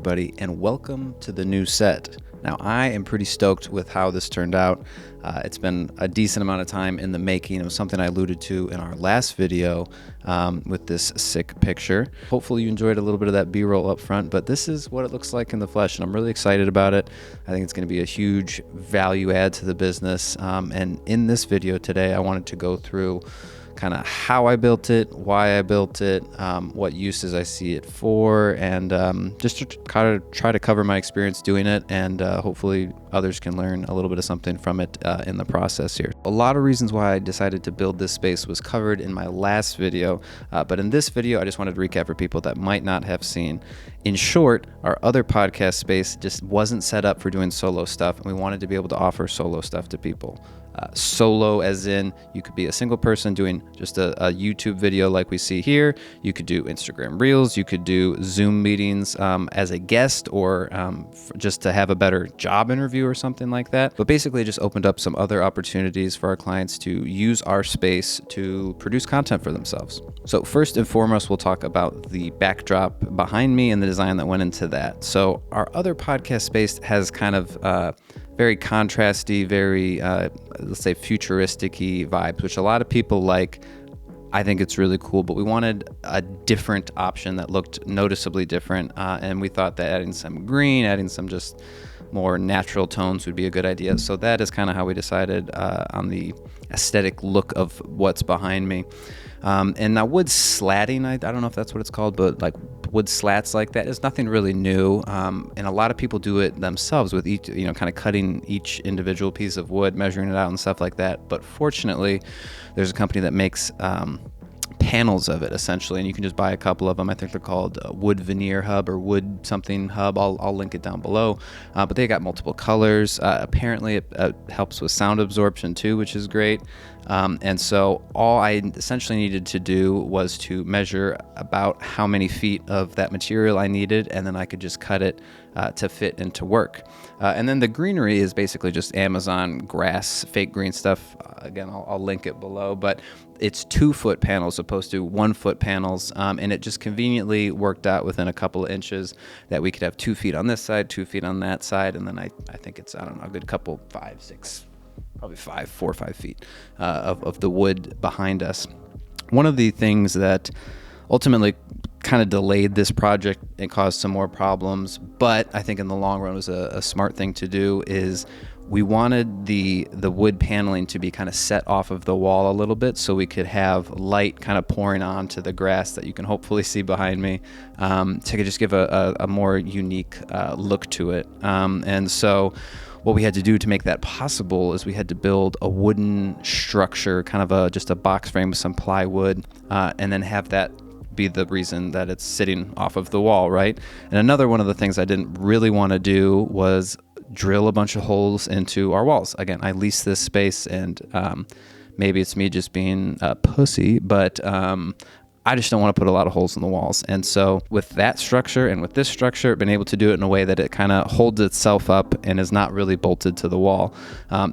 everybody, and welcome to the new set. Now, I am pretty stoked with how this turned out. It's been a decent amount of time in the making. It was something I alluded to in our last video with this sick picture. Hopefully you enjoyed a little bit of that B-roll up front, but this is what it looks like in the flesh, and I'm really excited about it. I think it's going to be a huge value add to the business. And in this video today, I wanted to go through kind of how I built it, why I built it, what uses I see it for, and just to kind of try to cover my experience doing it, and hopefully others can learn a little bit of something from it in the process here. A lot of reasons why I decided to build this space was covered in my last video, but in this video I just wanted to recap for people that might not have seen. In short, our other podcast space just wasn't set up for doing solo stuff, and we wanted to be able to offer solo stuff to people. Solo as in you could be a single person doing just a YouTube video like we see here. You could do Instagram Reels. You could do Zoom meetings as a guest, or just to have a better job interview or something like that. But basically it just opened up some other opportunities for our clients to use our space to produce content for themselves. So first and foremost, we'll talk about the backdrop behind me and the design that went into that. So our other podcast space has kind of very contrasty, very, let's say, futuristic-y vibes, which a lot of people like. I think it's really cool, but we wanted a different option that looked noticeably different, and we thought that adding some green, adding some just more natural tones would be a good idea. So that is kind of how we decided on the aesthetic look of what's behind me. And now wood slatting, I don't know if that's what it's called, but like wood slats like that is nothing really new. And a lot of people do it themselves with each, kind of cutting each individual piece of wood, measuring it out and stuff like that. But fortunately, there's a company that makes panels of it essentially, and you can just buy a couple of them. I think they're called Wood Veneer Hub or Wood something Hub. I'll link it down below. But they got multiple colors. Apparently it helps with sound absorption too, which is great. And so all I essentially needed to do was to measure about how many feet of that material I needed, and then I could just cut it to fit and to work. And then the greenery is basically just Amazon grass, fake green stuff. Again, I'll link it below, but it's 2-foot panels opposed to 1-foot panels. And it just conveniently worked out within a couple of inches that we could have 2 feet on this side, 2 feet on that side. And then I think it's, I don't know, a good couple, 5, 6, probably 4 or 5 feet of the wood behind us. One of the things that ultimately kind of delayed this project and caused some more problems, but I think in the long run was a smart thing to do, is we wanted the wood paneling to be kind of set off of the wall a little bit, so we could have light kind of pouring onto the grass that you can hopefully see behind me, to just give a more unique look to it. And so what we had to do to make that possible is we had to build a wooden structure, kind of just a box frame with some plywood, and then have that be the reason that it's sitting off of the wall, right? And another one of the things I didn't really want to do was drill a bunch of holes into our walls. Again, I lease this space, and maybe it's me just being a pussy, but I just don't want to put a lot of holes in the walls. And so with that structure and with this structure, I've been able to do it in a way that it kind of holds itself up and is not really bolted to the wall.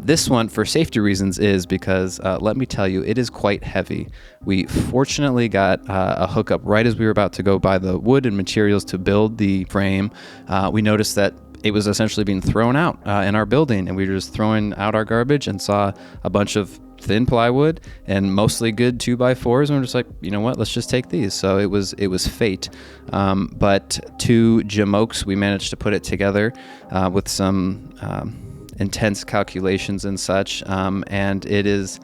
This one, for safety reasons, is because, let me tell you, it is quite heavy. We fortunately got a hookup right as we were about to go buy the wood and materials to build the frame. We noticed that it was essentially being thrown out in our building, and we were just throwing out our garbage and saw a bunch of thin plywood and mostly good 2x4s, and we're just like, you know what, let's just take these. So it was fate. But 2 Jamokes, we managed to put it together with some intense calculations and such, and it is,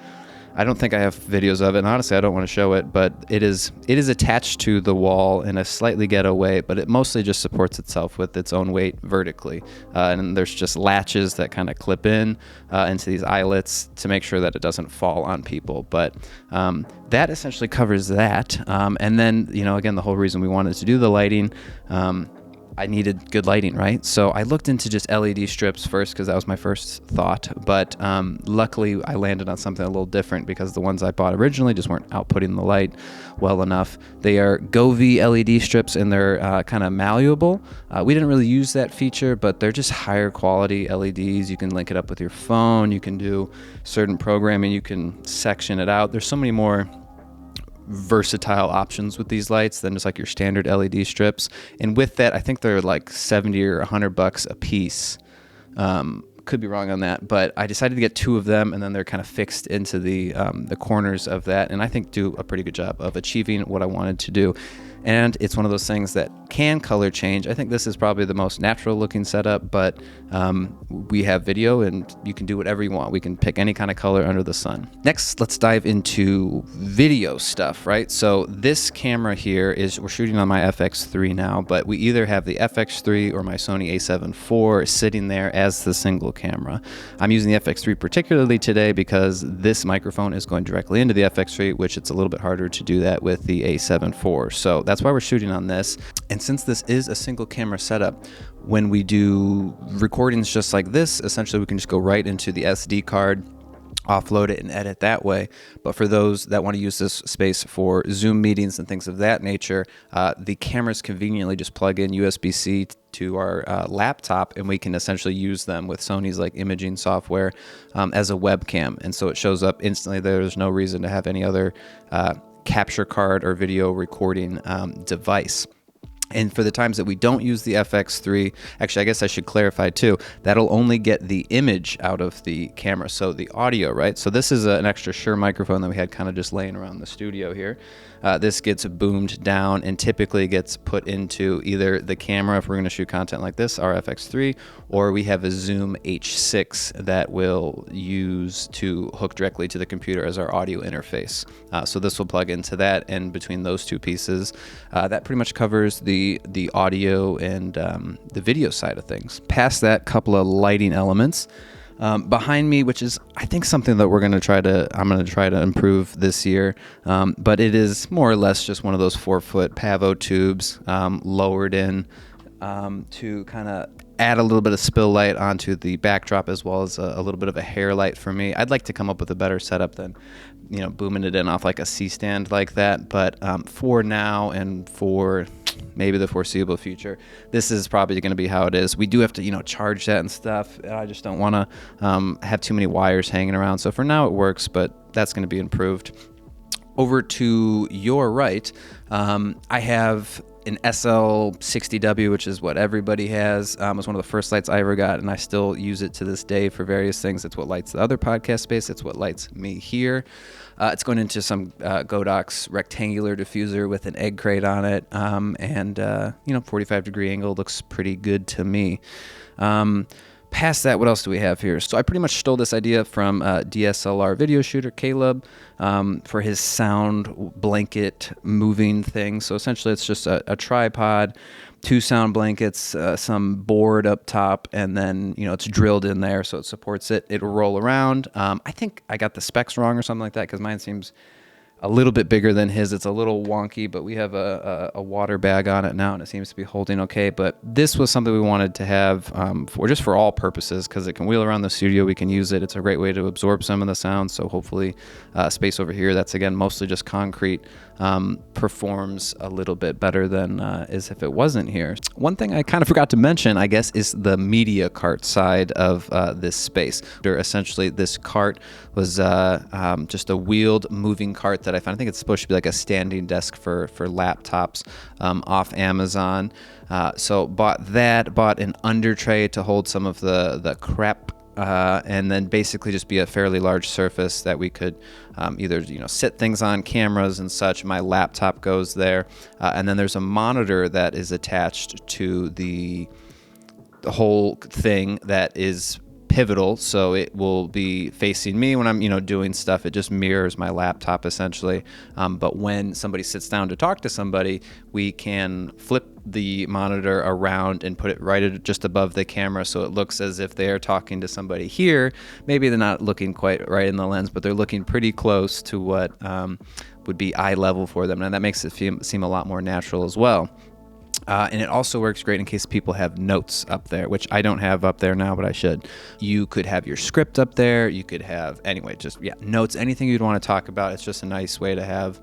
I don't think I have videos of it, and honestly I don't want to show it, but it is attached to the wall in a slightly ghetto way, but it mostly just supports itself with its own weight vertically. And there's just latches that kind of clip in into these eyelets to make sure that it doesn't fall on people. But that essentially covers that. And then, again, the whole reason we wanted to do the lighting, I needed good lighting, right? So I looked into just LED strips first because that was my first thought. But luckily, I landed on something a little different because the ones I bought originally just weren't outputting the light well enough. They are Govee LED strips, and they're kind of malleable. We didn't really use that feature, but they're just higher quality LEDs. You can link it up with your phone. You can do certain programming. You can section it out. There's so many more versatile options with these lights than just like your standard LED strips. And with that, I think they're like 70 or $100 a piece. Could be wrong on that, but I decided to get 2 of them, and then they're kind of fixed into the corners of that, and I think do a pretty good job of achieving what I wanted to do. And it's one of those things that can color change. I think this is probably the most natural looking setup, but we have video and you can do whatever you want. We can pick any kind of color under the sun. Next, let's dive into video stuff, right? So this camera here we're shooting on my FX3 now, but we either have the FX3 or my Sony a7 IV sitting there as the single camera. I'm using the FX3 particularly today because this microphone is going directly into the FX3, which it's a little bit harder to do that with the a7 IV. So that's why we're shooting on this. And since this is a single camera setup, when we do recordings just like this, essentially we can just go right into the SD card, offload it and edit that way. But for those that want to use this space for Zoom meetings and things of that nature, the cameras conveniently just plug in USB-C to our laptop, and we can essentially use them with Sony's like imaging software as a webcam. And so it shows up instantly. There's no reason to have any other capture card or video recording device. And for the times that we don't use the FX3, actually, I guess I should clarify too, that'll only get the image out of the camera, so the audio, right? So this is an extra Shure microphone that we had kind of just laying around the studio here. This gets boomed down and typically gets put into either the camera if we're going to shoot content like this, our FX3, or we have a Zoom H6 that we'll use to hook directly to the computer as our audio interface. So this will plug into that, and between those two pieces, that pretty much covers the audio and the video side of things. Past that, couple of lighting elements. Behind me, which is I think something that I'm going to try to improve this year, but it is more or less just one of those 4-foot Pavo tubes lowered in to kind of add a little bit of spill light onto the backdrop, as well as a little bit of a hair light for me. I'd like to come up with a better setup than booming it in off like a C-stand like that, but for now and for maybe the foreseeable future, this is probably going to be how it is. We do have to charge that and stuff. I just don't want to have too many wires hanging around, so for now it works, but that's going to be improved. Over to your right, I have an SL60W, which is what everybody has. It was one of the first lights I ever got, and I still use it to this day for various things. It's what lights the other podcast space. It's what lights me here. It's going into some Godox rectangular diffuser with an egg crate on it, and 45-degree angle looks pretty good to me. Past that, what else do we have here? So I pretty much stole this idea from DSLR video shooter Caleb for his sound blanket moving thing. So essentially it's just a tripod, 2 sound blankets, some board up top, and then it's drilled in there so it supports it. It'll roll around. I think I got the specs wrong or something like that, because mine seems a little bit bigger than his. It's a little wonky, but we have a water bag on it now, and it seems to be holding okay. But this was something we wanted to have for all purposes, because it can wheel around the studio. We can use it. It's a great way to absorb some of the sound. So hopefully space over here, that's again mostly just concrete, performs a little bit better than as if it wasn't here. One thing I kind of forgot to mention, I guess, is the media cart side of this space. Essentially, this cart was just a wheeled moving cart that I found. I think it's supposed to be like a standing desk for laptops off Amazon. So bought an under tray to hold some of the crap, and then basically just be a fairly large surface that we could either sit things on, cameras and such. My laptop goes there, and then there's a monitor that is attached to the whole thing that is pivotal, so it will be facing me when I'm doing stuff. It just mirrors my laptop essentially, but when somebody sits down to talk to somebody, we can flip the monitor around and put it right just above the camera, so it looks as if they're talking to somebody here. Maybe they're not looking quite right in the lens, but they're looking pretty close to what would be eye level for them, and that makes it seem a lot more natural as well. And it also works great in case people have notes up there, which I don't have up there now, but I should. You could have your script up there. You could have, notes, anything you'd want to talk about. It's just a nice way to have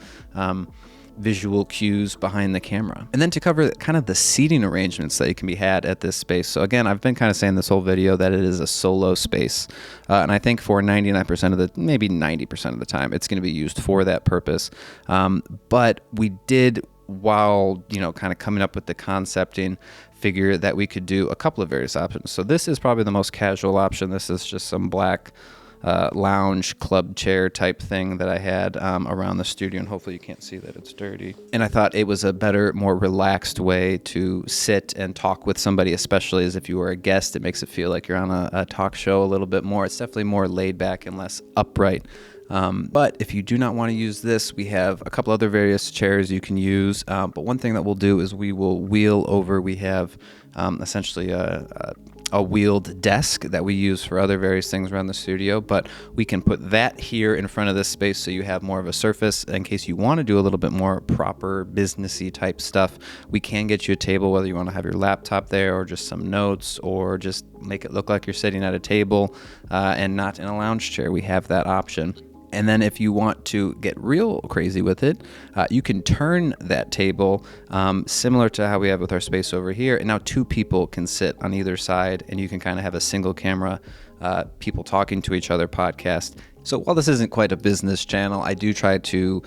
visual cues behind the camera. And then to cover kind of the seating arrangements that can be had at this space. So again, I've been kind of saying this whole video that it is a solo space. And I think for 99% of the, maybe 90% of the time, it's going to be used for that purpose. But we did, while, you know, kind of coming up with the concepting, figure that we could do a couple of various options. So this is probably the most casual option. This is just some black lounge club chair type thing that I had around the studio, and hopefully you can't see that it's dirty. And I thought it was a better, more relaxed way to sit and talk with somebody, especially as if you were a guest. It makes it feel like you're on a talk show a little bit more. It's definitely more laid back and less upright. But if you do not want to use this, we have a couple other various chairs you can use. But one thing that we'll do is we will wheel over. We have essentially a wheeled desk that we use for other various things around the studio, but we can put that here in front of this space so you have more of a surface in case you want to do a little bit more proper businessy type stuff. We can get you a table, whether you want to have your laptop there or just some notes, or just make it look like you're sitting at a table and not in a lounge chair. We have that option. And then if you want to get real crazy with it, you can turn that table similar to how we have with our space over here. And now two people can sit on either side, and you can kind of have a single camera, people talking to each other podcast. So while this isn't quite a business channel, I do try to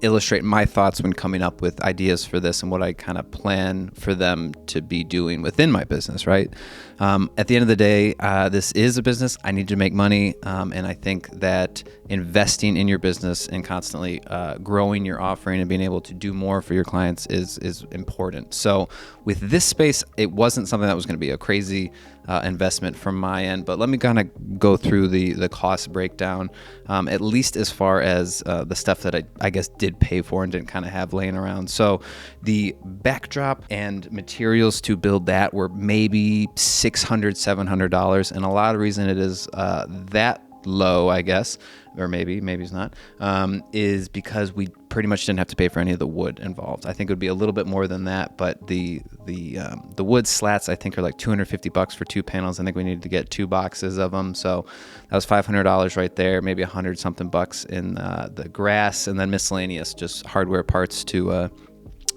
illustrate my thoughts when coming up with ideas for this and what I kind of plan for them to be doing within my business, right? At the end of the day, this is a business. I need to make money, and I think that investing in your business and constantly growing your offering and being able to do more for your clients is important. So with this space, it wasn't something that was going to be a crazy investment from my end, but let me kind of go through the cost breakdown, at least as far as the stuff that I guess did pay for and didn't kind of have laying around. So the backdrop and materials to build that were maybe $600, $700, and a lot of reason it is that low, I guess, or maybe it's not, is because we pretty much didn't have to pay for any of the wood involved. I think it would be a little bit more than that, but the wood slats I think are like $250 for 2 panels. I think we needed to get 2 boxes of them, so that was $500 right there. Maybe 100 something bucks in the grass, and then miscellaneous just hardware parts to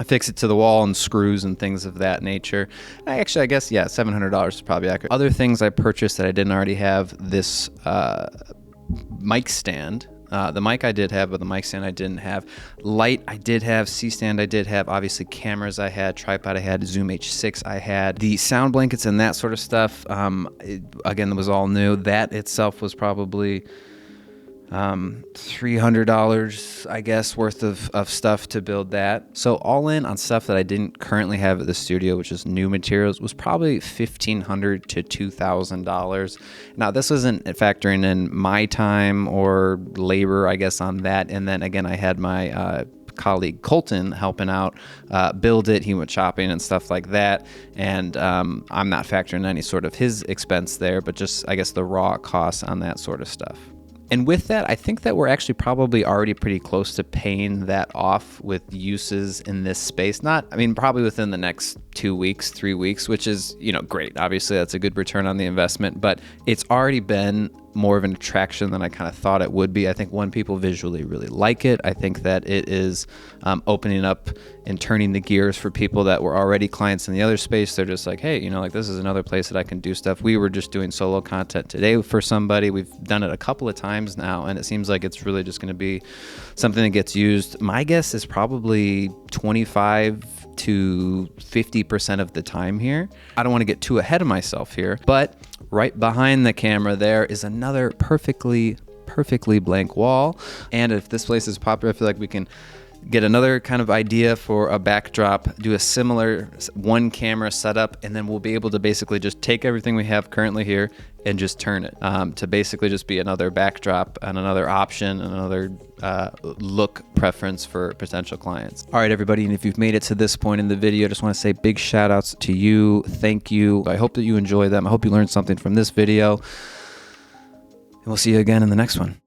affix it to the wall and screws and things of that nature. I guess, yeah, $700 is probably accurate. Other things I purchased that I didn't already have, this mic stand. The mic I did have, but the mic stand I didn't have. Light I did have, C-stand I did have, obviously cameras I had, tripod I had, Zoom H6 I had. The sound blankets and that sort of stuff, again, that was all new. That itself was probably $300, I guess, worth of stuff to build that. So all in on stuff that I didn't currently have at the studio, which is new materials, was probably $1,500 to $2,000. Now this isn't factoring in my time or labor, I guess, on that. And then again, I had my colleague Colton helping out build it. He went shopping and stuff like that, and I'm not factoring any sort of his expense there, but just, I guess, the raw costs on that sort of stuff. And with that, I think that we're actually probably already pretty close to paying that off with uses in this space. Probably within the next 2 weeks, 3 weeks, which is, great. Obviously, that's a good return on the investment, but it's already been more of an attraction than I kind of thought it would be. I think one, people visually really like it. I think that it is opening up and turning the gears for people that were already clients in the other space. They're just like, hey, this is another place that I can do stuff. We were just doing solo content today for somebody. We've done it a couple of times now, and it seems like it's really just going to be something that gets used. My guess is probably 25 to 50% of the time here. I don't want to get too ahead of myself here, but right behind the camera there is another perfectly blank wall. And if this place is popular, I feel like we can get another kind of idea for a backdrop, do a similar one camera setup, and then we'll be able to basically just take everything we have currently here and just turn it to basically just be another backdrop and another option and another look preference for potential clients. All right, everybody, and if you've made it to this point in the video, I just want to say big shout outs to you. Thank you. I hope that you enjoy them. I hope you learned something from this video, and we'll see you again in the next one.